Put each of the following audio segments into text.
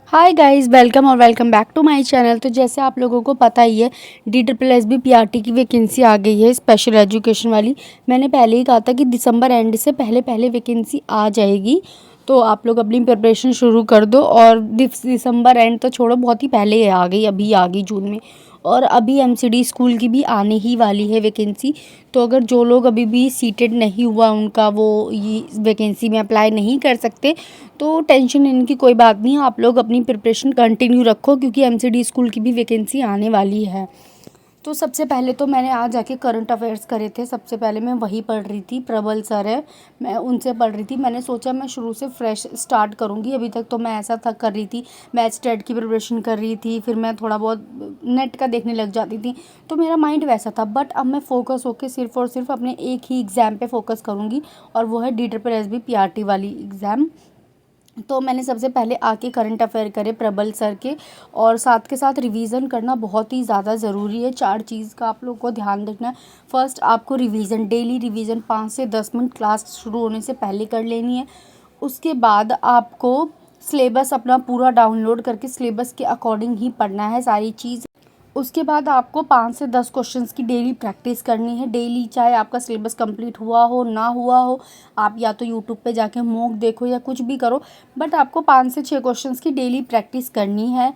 Hi guys, welcome back to my channel. तो जैसे आप लोगों को पता ही है, DSSB PRT की वैकेंसी आ गई है, स्पेशल एजुकेशन वाली। मैंने पहले ही कहा था कि दिसंबर एंड से पहले पहले वैकेंसी आ जाएगी, तो आप लोग अपनी प्रिपरेशन शुरू कर दो। और दिसंबर एंड तो छोड़ो, बहुत ही पहले आ गई, अभी आ गई जून में। और अभी MCD स्कूल की भी आने ही वाली है वैकेंसी। तो अगर जो लोग अभी भी सीटेड नहीं हुआ उनका, वो ये वैकेंसी में अप्लाई नहीं कर सकते, तो टेंशन लेने की कोई बात नहीं है। आप लोग अपनी प्रिपरेशन कंटिन्यू रखो, क्योंकि MCD स्कूल की भी वैकेंसी आने वाली है। तो सबसे पहले तो मैंने आज जाके करंट अफेयर्स करे थे। सबसे पहले मैं वही पढ़ रही थी, प्रबल सर है, मैं उनसे पढ़ रही थी। मैंने सोचा मैं शुरू से फ्रेश स्टार्ट करूँगी। अभी तक तो मैं ऐसा था कर रही थी, मैथ्स टेट की प्रिपरेशन कर रही थी, फिर मैं थोड़ा बहुत नेट का देखने लग जाती थी, तो मेरा माइंड वैसा था। बट अब मैं फोकस होकर सिर्फ और सिर्फ अपने एक ही एग्ज़ाम पे फोकस करूँगी, और वो है DSSB PRT वाली एग्ज़ाम। तो मैंने सबसे पहले आके करंट अफेयर करे प्रबल सर के, और साथ के साथ रिवीजन करना बहुत ही ज़्यादा ज़रूरी है। 4 चीज़ का आप लोग को ध्यान रखना है। फर्स्ट, आपको रिवीजन, डेली रिवीजन 5 से 10 मिनट क्लास शुरू होने से पहले कर लेनी है। उसके बाद आपको सिलेबस अपना पूरा डाउनलोड करके सिलेबस के अकॉर्डिंग ही पढ़ना है सारी चीज़। उसके बाद आपको 5 से 10 क्वेश्चंस की डेली प्रैक्टिस करनी है। डेली, चाहे आपका सिलेबस कंप्लीट हुआ हो ना हुआ हो, आप या तो यूट्यूब पे जाके मॉक देखो या कुछ भी करो, बट आपको 5 से 6 क्वेश्चंस की डेली प्रैक्टिस करनी है।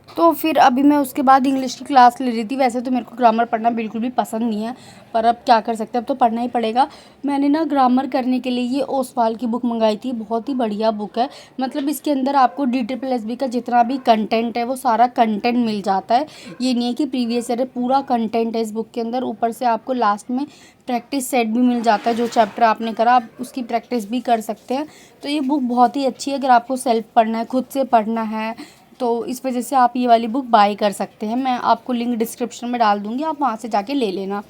तो फिर अभी मैं उसके बाद इंग्लिश की क्लास ले रही थी। वैसे तो मेरे को ग्रामर पढ़ना बिल्कुल भी पसंद नहीं है, पर अब क्या कर सकते हैं, अब तो पढ़ना ही पड़ेगा। मैंने ना ग्रामर करने के लिए ये ओसवाल की बुक मंगाई थी। बहुत ही बढ़िया बुक है, मतलब इसके अंदर आपको DSSB का जितना भी कंटेंट है वो सारा कंटेंट मिल जाता है। ये नहीं है कि प्रीवियस ईयर है, पूरा कंटेंट है इस बुक के अंदर। ऊपर से आपको लास्ट में प्रैक्टिस सेट भी मिल जाता है। जो चैप्टर आपने करा आप उसकी प्रैक्टिस भी कर सकते हैं। तो ये बुक बहुत ही अच्छी है, अगर आपको सेल्फ पढ़ना है, खुद से पढ़ना है, तो इस वजह से आप ये वाली बुक बाय कर सकते हैं। मैं आपको लिंक डिस्क्रिप्शन में डाल दूँगी, आप वहाँ से जाके ले लेना।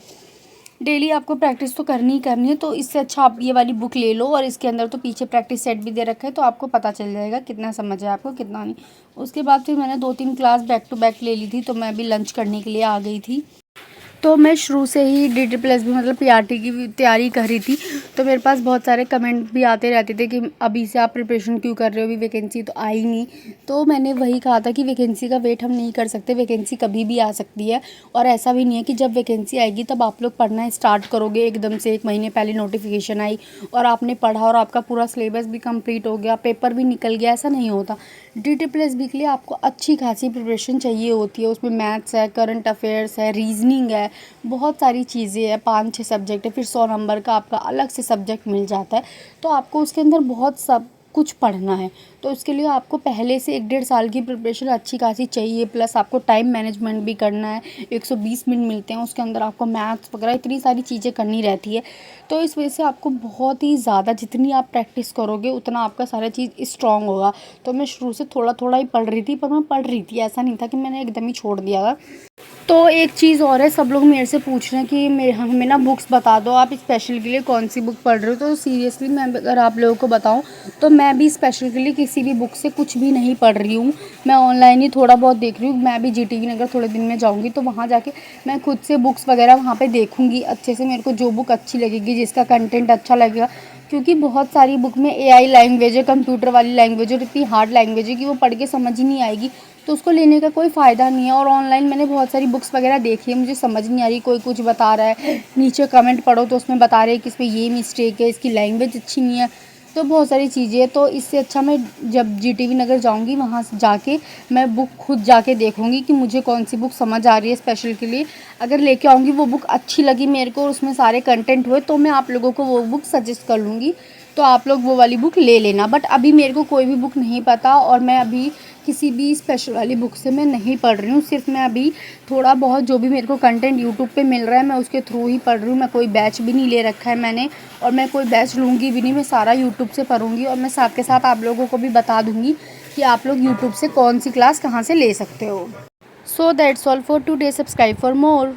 डेली आपको प्रैक्टिस तो करनी ही करनी है, तो इससे अच्छा आप ये वाली बुक ले लो। और इसके अंदर तो पीछे प्रैक्टिस सेट भी दे रखा है, तो आपको पता चल जाएगा कितना समझ है आपको, कितना नहीं। उसके बाद फिर मैंने 2-3 क्लास बैक टू बैक ले ली थी, तो मैं भी लंच करने के लिए आ गई थी। तो मैं शुरू से ही DSSB मतलब PRT की तैयारी कर रही थी। तो मेरे पास बहुत सारे कमेंट भी आते रहते थे कि अभी से आप प्रिपरेशन क्यों कर रहे हो, अभी वैकेंसी तो आई नहीं। तो मैंने वही कहा था कि वैकेंसी का वेट हम नहीं कर सकते, वैकेंसी कभी भी आ सकती है। और ऐसा भी नहीं है कि जब वैकेंसी आएगी तब आप लोग पढ़ना स्टार्ट करोगे एकदम से। 1 महीने पहले नोटिफिकेशन आई और आपने पढ़ा और आपका पूरा सिलेबस भी कंप्लीट हो गया, पेपर भी निकल गया, ऐसा नहीं होता। DSSB के लिए आपको अच्छी खासी प्रिपरेशन चाहिए होती है। उसमें मैथ्स है, करंट अफेयर्स है, रीजनिंग है, बहुत सारी चीज़ें हैं, 5-6 सब्जेक्ट है, फिर 100 नंबर का आपका अलग से सब्जेक्ट मिल जाता है। तो आपको उसके अंदर बहुत सब कुछ पढ़ना है। तो उसके लिए आपको पहले से 1-1.5 साल की प्रिपरेशन अच्छी खासी चाहिए, प्लस आपको टाइम मैनेजमेंट भी करना है। 120 मिनट मिलते हैं, उसके अंदर आपको मैथ्स वगैरह इतनी सारी चीज़ें करनी रहती है। तो इस वजह से आपको बहुत ही ज़्यादा, जितनी आप प्रैक्टिस करोगे उतना आपका सारा चीज़ स्ट्रॉन्ग होगा। तो मैं शुरू से थोड़ा थोड़ा ही पढ़ रही थी, पर मैं पढ़ रही थी, ऐसा नहीं था कि मैंने एकदम ही छोड़ दिया था। तो एक चीज़ और है, सब लोग मेरे से पूछ रहे हैं कि हमें ना बुक्स बता दो, आप स्पेशल के लिए कौन सी बुक पढ़ रहे हो। तो सीरियसली मैं अगर आप लोगों को बताऊं, तो मैं भी स्पेशल के लिए किसी भी बुक से कुछ भी नहीं पढ़ रही हूँ। मैं ऑनलाइन ही थोड़ा बहुत देख रही हूँ। मैं भी GTV नगर थोड़े दिन में जाऊँगी, तो वहाँ जाके मैं खुद से बुक्स वगैरह वहाँ पर देखूँगी अच्छे से। मेरे को जो बुक अच्छी लगेगी, जिसका कंटेंट अच्छा लगेगा, क्योंकि बहुत सारी बुक में AI लैंग्वेज है, कंप्यूटर वाली लैंग्वेज है, और इतनी हार्ड लैंग्वेज है कि वो पढ़ के समझ ही नहीं आएगी। तो उसको लेने का कोई फ़ायदा नहीं है। और ऑनलाइन मैंने बहुत सारी बुक्स वगैरह देखी है, मुझे समझ नहीं आ रही, कोई कुछ बता रहा है, नीचे कमेंट पढ़ो तो उसमें बता रहे हैं कि इसमें ये मिस्टेक है, इसकी लैंग्वेज अच्छी नहीं है, तो बहुत सारी चीज़ें हैं। तो इससे अच्छा मैं जब GTV नगर जाऊँगी, वहाँ से जाके मैं बुक खुद जाके देखूँगी कि मुझे कौन सी बुक समझ आ रही है स्पेशल के लिए। अगर लेके आऊँगी, वो बुक अच्छी लगी मेरे को और उसमें सारे कंटेंट हुए, तो मैं आप लोगों को वो बुक सजेस्ट कर लूँगी। तो आप लोग वो वाली बुक ले लेना। बट अभी मेरे को कोई भी बुक नहीं पता, और मैं अभी किसी भी स्पेशल वाली बुक से मैं नहीं पढ़ रही हूँ। सिर्फ मैं अभी थोड़ा बहुत जो भी मेरे को कंटेंट यूट्यूब पे मिल रहा है, मैं उसके थ्रू ही पढ़ रही हूँ। मैं कोई बैच भी नहीं ले रखा है मैंने, और मैं कोई बैच लूँगी भी नहीं, मैं सारा यूट्यूब से पढ़ूँगी। और मैं साथ के साथ आप लोगों को भी बता दूँगी कि आप लोग यूट्यूब से कौन सी क्लास कहाँ से ले सकते हो। So that's all for today, subscribe for more.